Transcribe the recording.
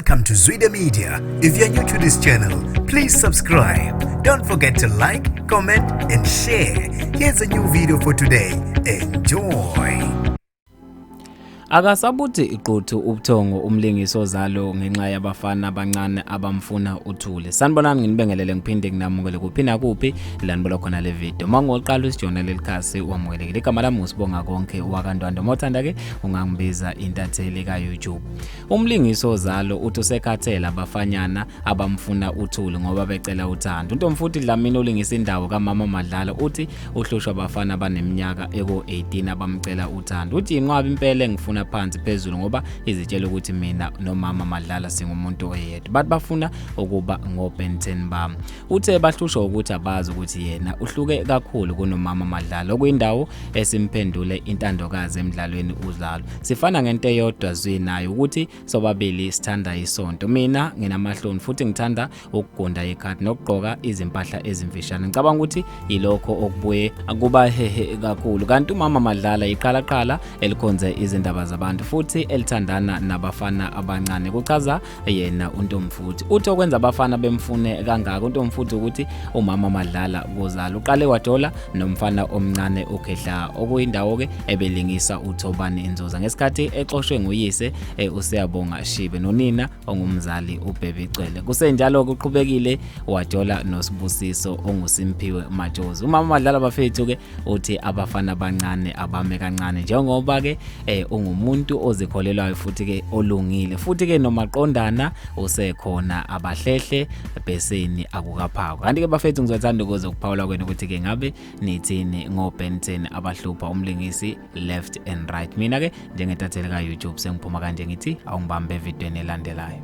Welcome to Zwida Media. If you're new to this channel, please subscribe. Don't forget to like, comment, and share. Here's a new video for today. Enjoy. Akasabuthi iquthu ubuthongo umlingisi woZalo ngenxa yabafana abancane abamfuna uthule. Sanibonani nginibingelele ngiphinde nginamukele kuphi na kuphi lanibona khona le video. Mangoqala usijona lelikhasi wamukelekile. Igama lami usibonga konke wakandwando mothanda ke ungangibiza intatheli ka YouTube. Umlingisi woZalo uthi usekhathela abafanyana abamfuna uthule ngoba becela uthando. Untomfuthi Dlamini ulingisa indawo kaMama Madlala uthi ohlushwa abafana abaneminyaka eko-18 abamcela uthando. Uthi inqwabi impela ngifuna phansi phezulu ngoba izitshela ukuthi mina nomama Madlala singumuntu oyedwa bathi bafuna ukuba ngobenten bami. Uthe bahlushwa ukuthi abazi ukuthi yena uhluke kakhulu kunomama Madlala okuyindawo esimphendule intandokazi emidlalweni woZalo. Sifana ngento eyodwa zwinayo ukuthi sobabili sithanda isonto. Mina nginamahloni futhi ngithanda ukugunda ikhadi nokugqoka izimpahla ezimfishane. Ngicabanga ukuthi yilokho okubuye akuba hehe kakhulu. Kanti umama Madlala iqala elikhonze izindaba zabantu futhi elithandana nabafana abancane. Kuchaza yena untomfuthi uthi okwenza abafana bemfune kangaka untomfuthi ukuthi umama Madlala woZalo uqale wadola nomfana omncane ukhehla okuyindawo ke ebelingisa uThobani Inzoza ngesikhathi exoshwe nguyise uSiyabonga Shibe nonina ongumzali uBhebicele. Kusenjalo kuqhubekile wadola noSibusiso onguSimphiwe Majozi. Umama Madlala bafethu ke uthi abafana abancane abame kancane njengoba ke ungumuntu ozikholelwayo futhi ke olungile futhi ke nomaqondana usekhona abahlehle beseni akukaphako. Kanti ke bafethu ngizothanda ukuze ukuphawula kwenu ukuthi ke ngabe nithini ngobenten abahlupha umlingisi left and right. Mina ke njengetatheli ka YouTube sengiphuma kanje ngithi awungibambe evidweni elandelayo.